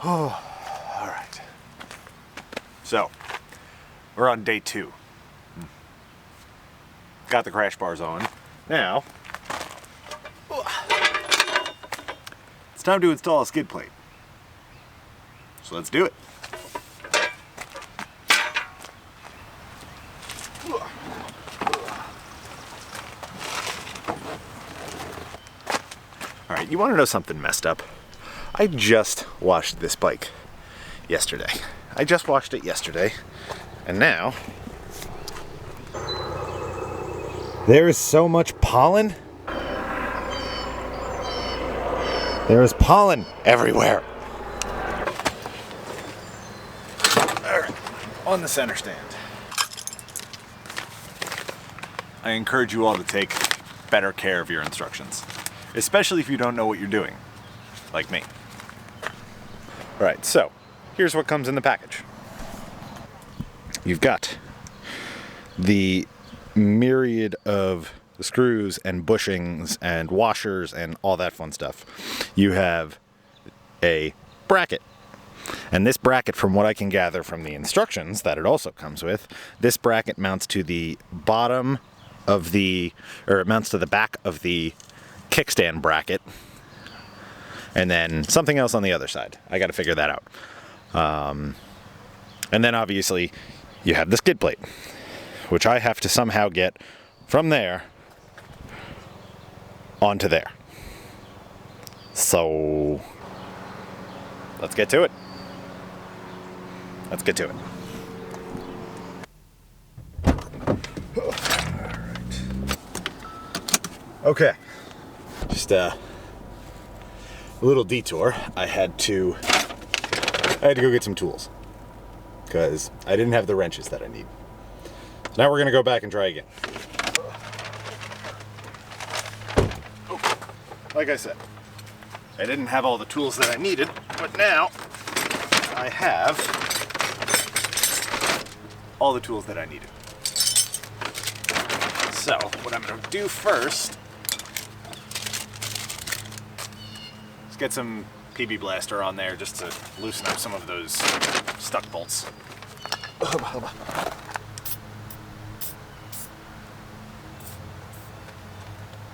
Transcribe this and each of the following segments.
Oh, all right. So, we're on day 2. Got the crash bars on. Now, it's time to install a skid plate. So let's do it. All right, you want to know something messed up? I just washed this bike yesterday. I just washed it yesterday, and now there is so much pollen. There is pollen everywhere. All right, on the center stand. I encourage you all to take better care of your instructions, especially if you don't know what you're doing, like me. All right, so here's what comes in the package. You've got the myriad of screws and bushings and washers and all that fun stuff. You have a bracket. And this bracket, from what I can gather from the instructions that it also comes with, this bracket mounts to the bottom of the, or it mounts to the back of the kickstand bracket. And then something else on the other side. I got to figure that out. And then obviously you have the skid plate, which I have to somehow get from there onto there. So let's get to it. Let's get to it. All right. Okay. Just a little detour. I had to go get some tools because I didn't have the wrenches that I need. So now we're gonna go back and try again. Like I said, I didn't have all the tools that I needed, but now I have all the tools that I needed. So what I'm gonna do first is get some PB Blaster on there just to loosen up some of those stuck bolts.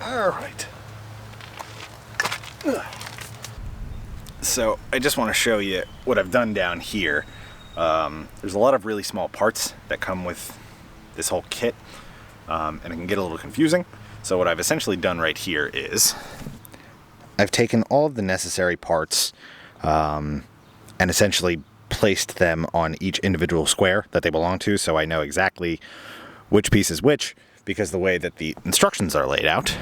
All right. So I just want to show you what I've done down here. There's a lot of really small parts that come with this whole kit, and it can get a little confusing. So what I've essentially done right here is I've taken all of the necessary parts and essentially placed them on each individual square that they belong to, so I know exactly which piece is which, because the way that the instructions are laid out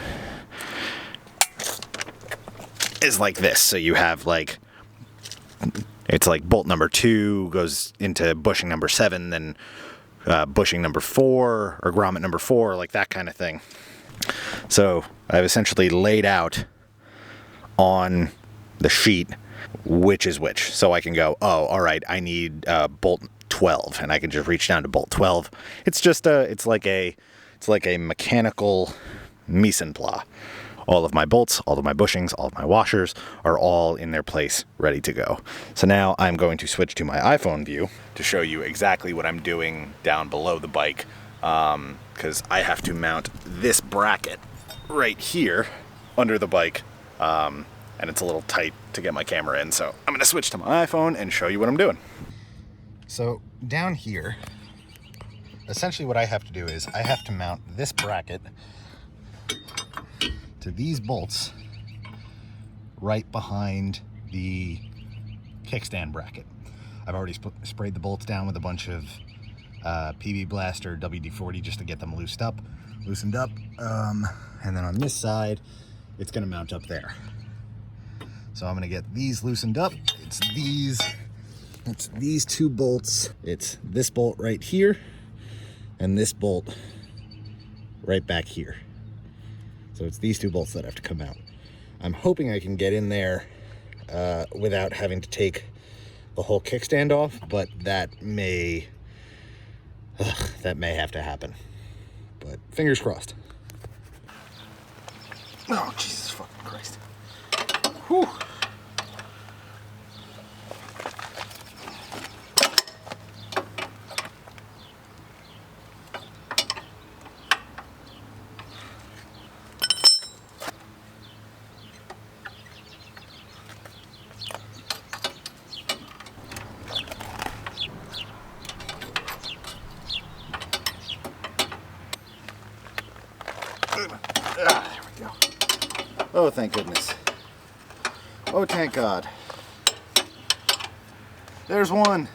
is like this. So you have like, it's like bolt number 2 goes into bushing number 7, then bushing number 4 or grommet number 4, like that kind of thing. So I've essentially laid out on the sheet which is which, so I can go, oh, all right, I need bolt 12, and I can just reach down to bolt 12. It's just it's like a mechanical mise en place. All of my bolts, all of my bushings, all of my washers are all in their place, ready to go. So now I'm going to switch to my iPhone view to show you exactly what I'm doing down below the bike, because I have to mount this bracket right here under the bike, and it's a little tight to get my camera in, so I'm going to switch to my iPhone and show you what I'm doing. So down here, essentially what I have to do is I have to mount this bracket to these bolts right behind the kickstand bracket. I've already sprayed the bolts down with a bunch of PB Blaster WD-40 just to get them loosened up. And then on this side, it's gonna mount up there. So I'm gonna get these loosened up. It's these 2 bolts. It's this bolt right here and this bolt right back here. So it's these 2 bolts that have to come out. I'm hoping I can get in there without having to take the whole kickstand off, but that may have to happen. But fingers crossed. Oh, Jesus fucking Christ. Whew. Oh, thank goodness. Oh, thank God. There's one.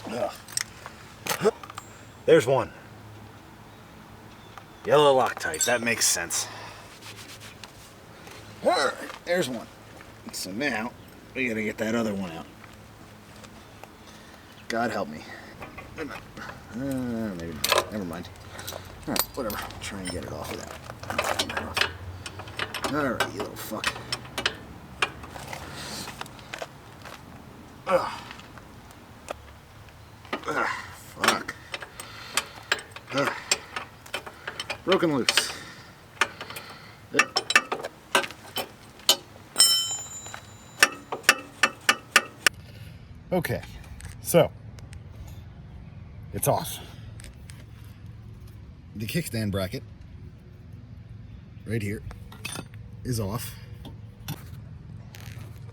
Ugh. There's one. Yellow Loctite, that makes sense. Alright, there's one. So now, we gotta get that other one out. God help me. Maybe not. Never mind. Alright, whatever. I'll try and get it off of that. Alright, you little fuck. Ugh. Ugh, fuck. Ugh. Broken loose. Yep. Okay, so it's off. The kickstand bracket right here is off,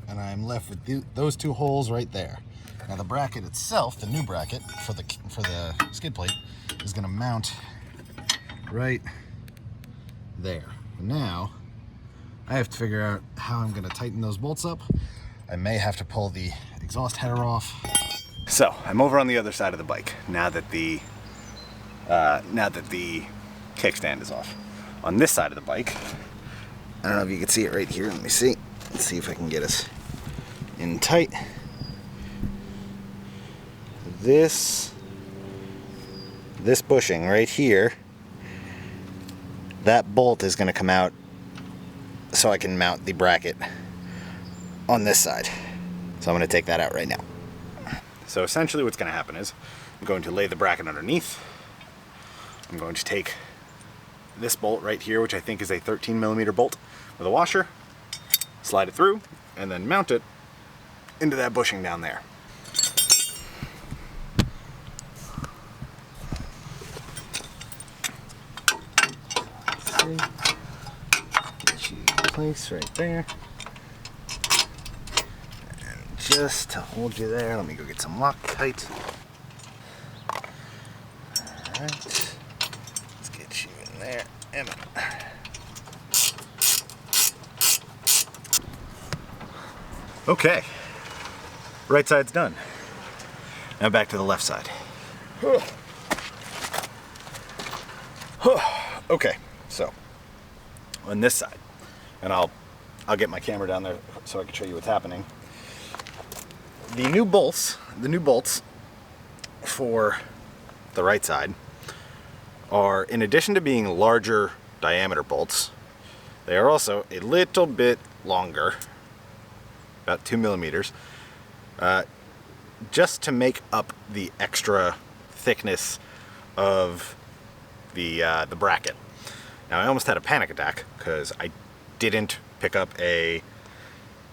and I'm left with those two holes right there. Now the bracket itself, the new bracket for the skid plate, is going to mount right there. Now I have to figure out how I'm going to tighten those bolts up. I may have to pull the exhaust header off. So I'm over on the other side of the bike now that the kickstand is off. On this side of the bike, I don't know if you can see it right here. Let me see. Let's see if I can get us in tight. This bushing right here, that bolt is going to come out so I can mount the bracket on this side. So I'm going to take that out right now. So essentially what's going to happen is I'm going to lay the bracket underneath. I'm going to take this bolt right here, which I think is a 13mm bolt with a washer, slide it through, and then mount it into that bushing down there. Get you in place right there. And just to hold you there, let me go get some Loctite. Alright. Let's get you in there. Emma. Okay. Right side's done. Now back to the left side. Okay, so on this side, and I'll get my camera down there so I can show you what's happening. The new bolts for the right side are, in addition to being larger diameter bolts, they are also a little bit longer, about 2mm, just to make up the extra thickness of the bracket. Now I almost had a panic attack because I didn't pick up a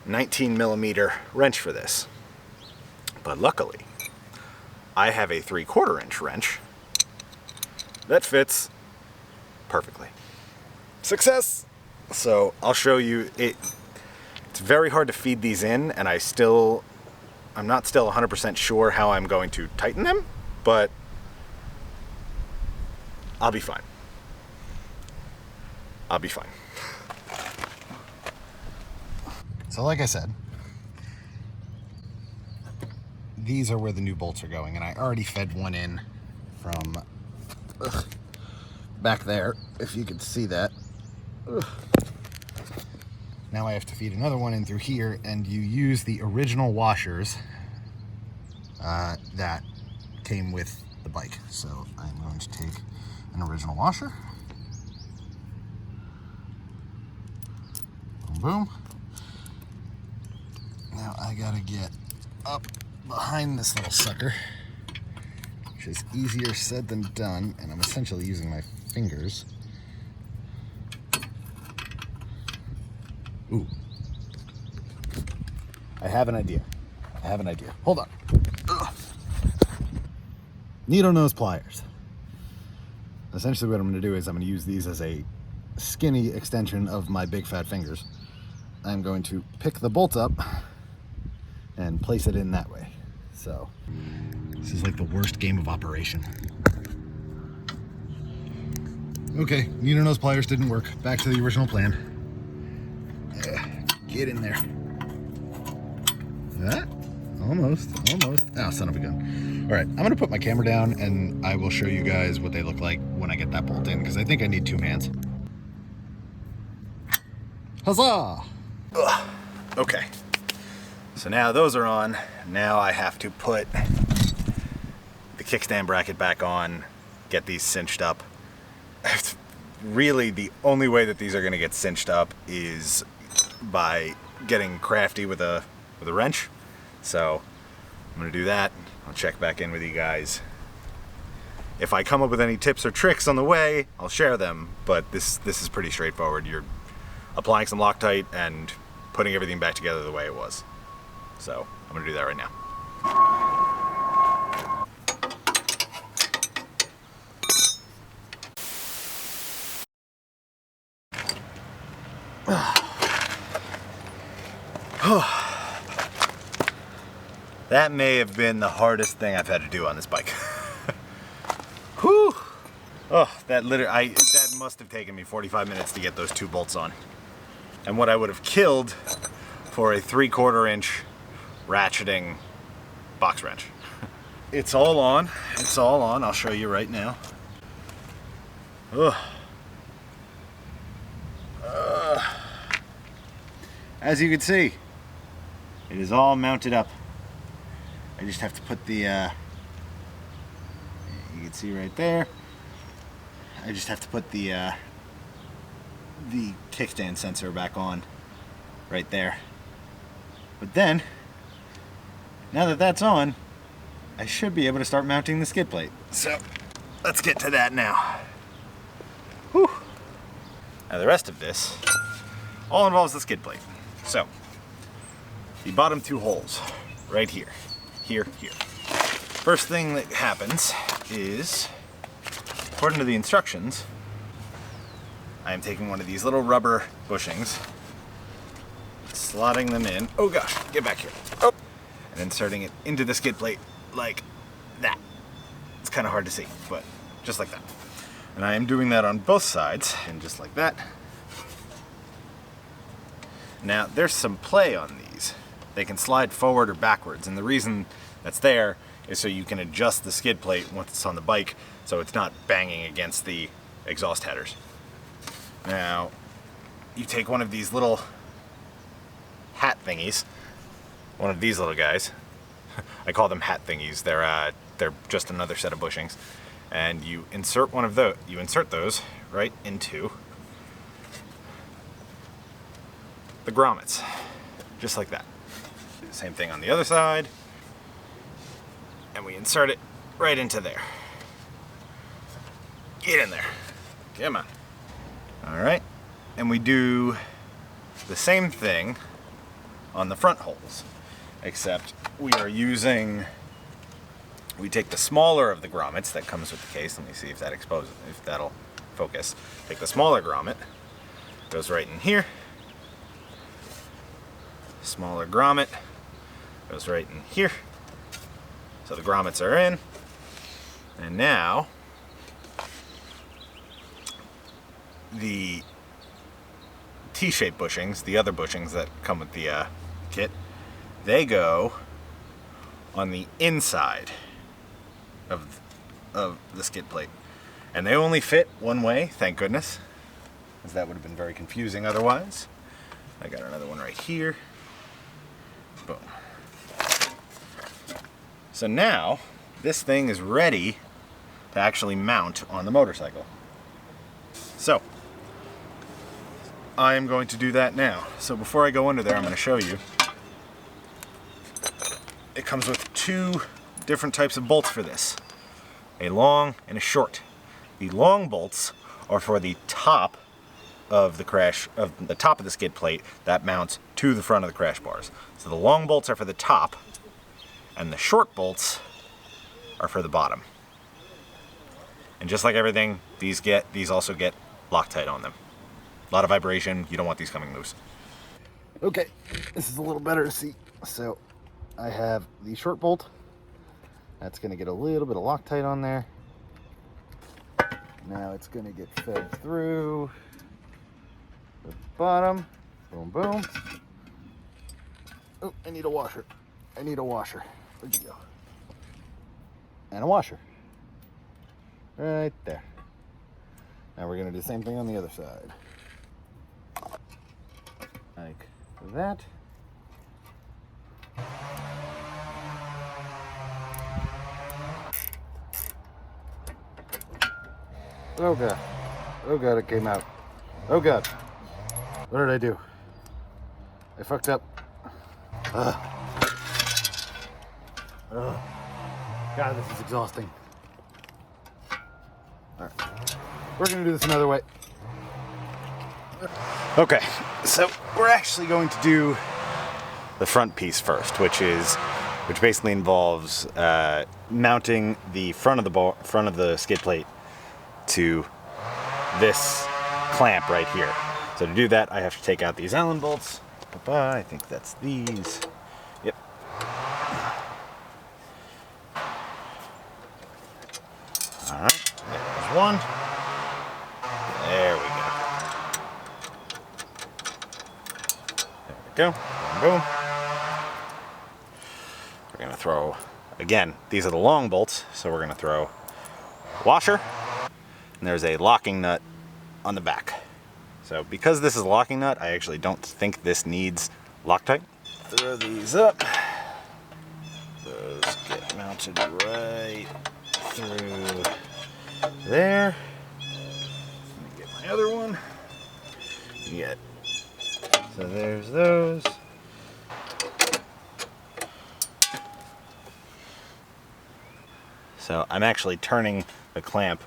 19mm wrench for this, but luckily I have a 3/4 inch wrench that fits perfectly. Success! So I'll show you it. It's very hard to feed these in, and I'm not 100% sure how I'm going to tighten them, but I'll be fine. I'll be fine. So like I said, these are where the new bolts are going, and I already fed one in from back there, if you could see that. Now I have to feed another one in through here, and you use the original washers that came with the bike. So I'm going to take an original washer. Boom, boom. Now I gotta get up behind this little sucker, which is easier said than done, and I'm essentially using my fingers. Ooh. I have an idea. Hold on. Ugh. Needle nose pliers. Essentially what I'm going to do is I'm going to use these as a skinny extension of my big fat fingers. I'm going to pick the bolt up and place it in that way. So this is like the worst game of operation. Okay, needle nose pliers didn't work. Back to the original plan. Get in there. Almost. Oh, son of a gun. All right, I'm gonna put my camera down and I will show you guys what they look like when I get that bolt in, because I think I need 2 hands. Huzzah! Ugh. Okay, so now those are on. Now I have to put the kickstand bracket back on, get these cinched up. Really, the only way that these are gonna get cinched up is by getting crafty with a wrench. So I'm gonna do that. I'll check back in with you guys. If I come up with any tips or tricks on the way, I'll share them, but this is pretty straightforward. You're applying some Loctite and putting everything back together the way it was. So I'm gonna do that right now. That may have been the hardest thing I've had to do on this bike. Whew. Oh, that must have taken me 45 minutes to get those 2 bolts on. And what I would have killed for a 3/4 inch ratcheting box wrench. It's all on. It's all on. I'll show you right now. Ugh. As you can see, it is all mounted up. I just have to put the, you can see right there, I just have to put the kickstand sensor back on right there. But then, now that that's on, I should be able to start mounting the skid plate. So, let's get to that now. Whew. Now the rest of this all involves the skid plate. So, the bottom 2 holes, right here. Here. First thing that happens is, according to the instructions, I am taking one of these little rubber bushings, slotting them in, oh gosh, get back here, oh, and inserting it into the skid plate like that. It's kind of hard to see, but just like that. And I am doing that on both sides, and just like that. Now, there's some play on these. They can slide forward or backwards, and the reason that's there is so you can adjust the skid plate once it's on the bike so it's not banging against the exhaust headers. Now, you take one of these little hat thingies, one of these little guys. I call them hat thingies. They're just another set of bushings, and you insert one of those. You insert those right into the grommets, just like that. Same thing on the other side, and we insert it right into there. Get in there. Come on. All right, and we do the same thing on the front holes, except we take the smaller of the grommets that comes with the case. Let me see if that'll focus. Take the smaller grommet, goes right in here. Smaller grommet goes right in here. So the grommets are in. And now the T-shaped bushings, the other bushings that come with the kit, they go on the inside of the skid plate. And they only fit one way, thank goodness, because that would have been very confusing otherwise. I got another one right here. Boom. So now, this thing is ready to actually mount on the motorcycle. So, I am going to do that now. So before I go under there, I'm going to show you. It comes with 2 different types of bolts for this. A long and a short. The long bolts are for the top of the top of the skid plate that mounts to the front of the crash bars. So the long bolts are for the top, and the short bolts are for the bottom. And just like everything, these also get Loctite on them. A lot of vibration, you don't want these coming loose. Okay, this is a little better to see. So I have the short bolt. That's gonna get a little bit of Loctite on there. Now it's going to get fed through the bottom. Boom, boom. Oh, I need a washer. I need a washer. Where'd you go? And a washer. Right there. Now we're going to do the same thing on the other side. Like that. Oh god. Oh god, it came out. Oh god. What did I do? I fucked up. Ugh. Ugh. God, this is exhausting. Alright. We're gonna do this another way. Okay, so we're actually going to do the front piece first, which basically involves mounting the front of the skid plate to this clamp right here. So to do that, I have to take out these Allen bolts. I think that's these. Yep. All right, there's one. There we go. There we go. Boom, boom. We're gonna throw, again, these are the long bolts, so we're gonna throw washer. And there's a locking nut on the back. So because this is a locking nut, I actually don't think this needs Loctite. Throw these up. Those get mounted right through there. Let me get my other one. So there's those. So I'm actually turning the clamp,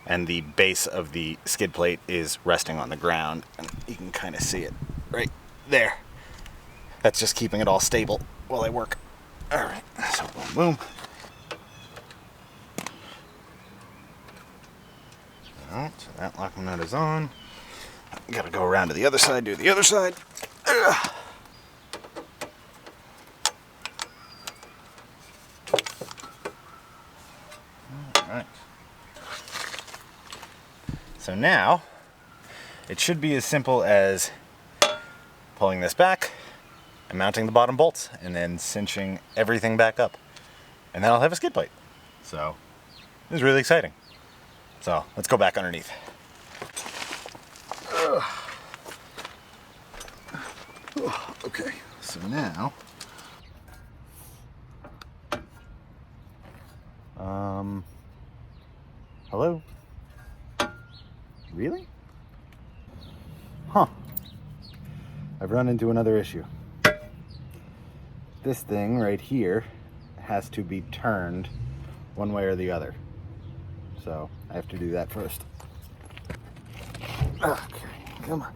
and the base of the skid plate is resting on the ground, and you can kind of see it right there. That's just keeping it all stable while I work. All right, so boom, boom. All right, so that locking nut is on. Gotta go around to the other side, do the other side. Ugh. All right. So now, it should be as simple as pulling this back and mounting the bottom bolts and then cinching everything back up. And then I'll have a skid plate. So, this is really exciting. So, let's go back underneath. Okay, so now, hello? Really? Huh. I've run into another issue. This thing right here has to be turned one way or the other. So I have to do that first. Okay, come on.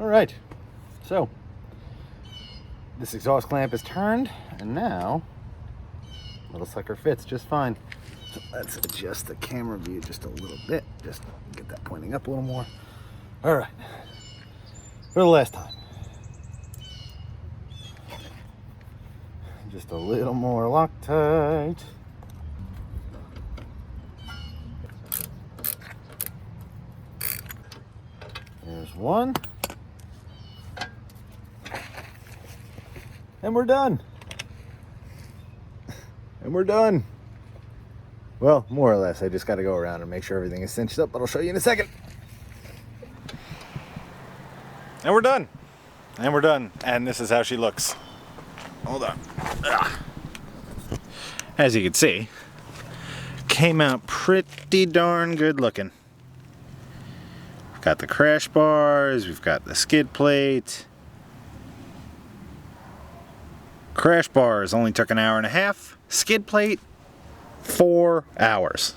All right, so this exhaust clamp is turned, and now little sucker fits just fine. So let's adjust the camera view just a little bit, just get that pointing up a little more. All right, for the last time. Just a little more Loctite. There's one. And we're done. And we're done. Well, more or less. I just got to go around and make sure everything is cinched up, but I'll show you in a second. And we're done. And we're done. And this is how she looks. Hold on. Ugh. As you can see, came out pretty darn good looking. We've got the crash bars, we've got the skid plate. Crash bars only took an hour and a half. Skid plate, 4 hours.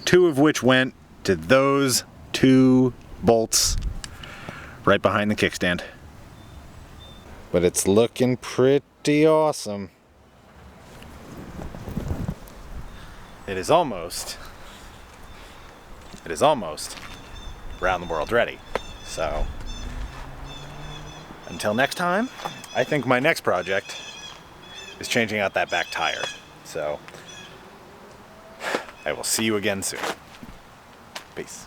2 of which went to those 2 bolts right behind the kickstand. But it's looking pretty awesome. It is almost round the world ready. So until next time, I think my next project is changing out that back tire. So I will see you again soon. Peace.